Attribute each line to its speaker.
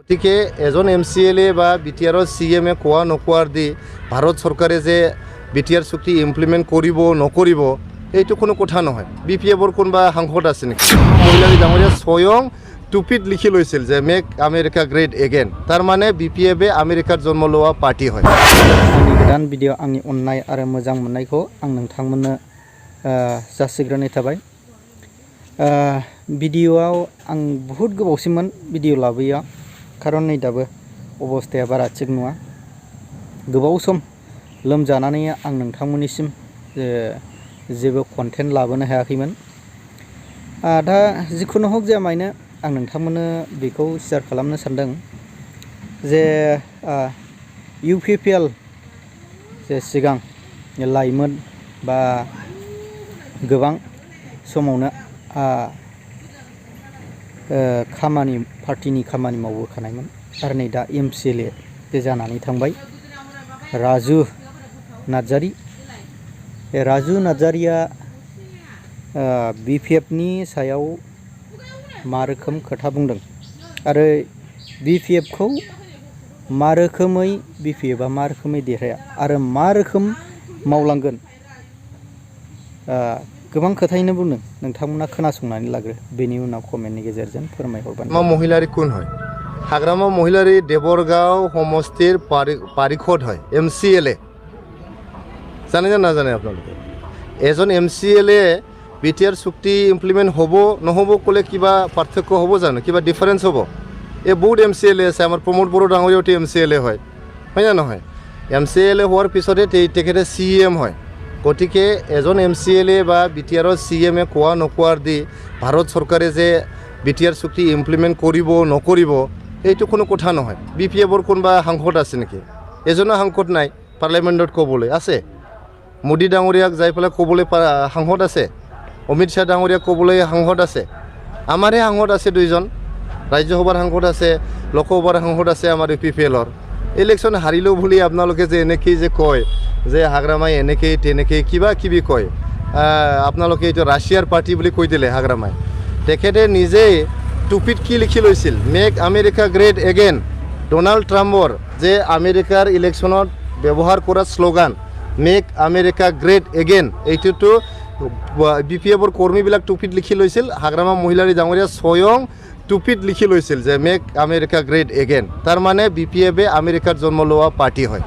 Speaker 1: গতিকে এজন MCLA বা BTRৰ CM কোৱা নকোৱাৰ দি ভাৰত চৰকাৰে যে BTR চুক্তি ইমপ্লিমেণ্ট কৰিব নকৰিব এইটো কোনো কথা নহয়। BPFৰ কোনোবা সাংসদ আছে নেকি? মহিলাৰী ডাঙৰীয়া স্বয়ং টুপিত লিখি লৈছিল যে মেক আমেৰিকা গ্ৰেট এগেইন। তাৰ মানে BPFে আমেৰিকাৰ জন্ম লোৱা পাৰ্টি হয়।
Speaker 2: आंनि गोदान भिडिअ आंनि अननाय आरो मोजां मोननायखौ आं नोंथांमोननो जासिग्रोनाय थाबाय। भिडिअआव आं बहुद गोबावसिममोन भिडिअ लाबोया खारन नै दाबो अबस्थाया बारा थिग नङा। गोबाव सम लोमजानानै आं नोंथांमोननिसिम जेबो कन्टेन्ट लाबोनो हायाखैमोन। दा जिखुनु हक जाया मानो आं नोंथांमोननो बेखौ शेयार खालामनो सानदों जे UPPL जे सिगां लाइमोन बा गोबां समावनो खामानि पार्टिनि खामानि मावबोखानायमोन आरो नै दा MCLA जे जानानै थांबाय राजु नार्जारी। राजु नार्जारीया BPF नि सायाव मा रोखोम खोथा बुंदों आरो BPF खौ मा रोखोमै BPFआ मा रोखोमै देरहाया आरो मा रोखोम मावलांगोन गोबां खोथायैनो बुंदों। नोंथांमोना खोनासंनानै लाग्रो बेनि उनाव कमेन्टनि गेजेरजों फोरमायहरबानो।
Speaker 1: মহিলাৰী কোন হয়? হাগ্ৰামা মহিলাৰী দেৱৰগাঁও সমষ্টিৰ পাৰিষদ হয় MCLA। জানে নে নাজানে আপোনালোকে? এজন MCLA BTR চুক্তি ইমপ্লিমেণ্ট হ'ব নহ'ব ক'লে কিবা পাৰ্থক্য হ'ব জানো? কিবা ডিফাৰেঞ্চ হ'ব? এই বহুত MCLA আছে। আমাৰ প্ৰমোদ বড়ো ডাঙৰীয়াওতো MCLA হয় নে নহয়? MCLA হোৱাৰ পিছতে তেখেতে CM হয়। গতিকে এজন MCLA বা BTRৰ CM কোৱা নকোৱাৰ দি ভাৰত চৰকাৰে যে BTR চুক্তি ইমপ্লিমেণ্ট কৰিব নকৰিব এইটো কোনো কথা নহয়। BPFৰ কোনোবা সাংসদ আছে নেকি? এজনো সাংসদ নাই পাৰ্লিয়ামেণ্টত ক'বলৈ আছে। মোদী ডাঙৰীয়াক যাই পেলাই ক'বলৈ সাংসদ আছে। অমিত শ্বাহ ডাঙৰীয়াক ক'বলৈ সাংসদ আছে। আমাৰে সাংসদ আছে দুইজন, ৰাজ্যসভাৰ সাংসদ আছে, লোকসভাৰ সাংসদ আছে আমাৰ UPPLৰ। ইলেকশ্যন হাৰিলেও বুলি আপোনালোকে যে এনেকেই যে কয় যে হাগ্ৰামাই এনেকেই তেনেকেই কিবা কিবি কয়। আপোনালোকে এইটো ৰাছিয়াৰ পাৰ্টি বুলি কৈ দিলে হাগ্ৰামাই। তেখেতে নিজেই টুপিত কি লিখি লৈছিল? Make America great again. Donald ট্ৰাম্পৰ যে আমেৰিকাৰ ইলেকশ্যনত ব্যৱহাৰ কৰা slogan make America great again এইটোতো BPFৰ কৰ্মীবিলাক টুপিত লিখি লৈছিল। হাগ্ৰামা মহিলাৰী ডাঙৰীয়া স্বয়ং টুপিত লিখি লৈছিল যে মেক আমেৰিকা গ্ৰেট এগেইন। তাৰ মানে BPFে আমেৰিকাৰ জন্ম লোৱা পাৰ্টি হয়।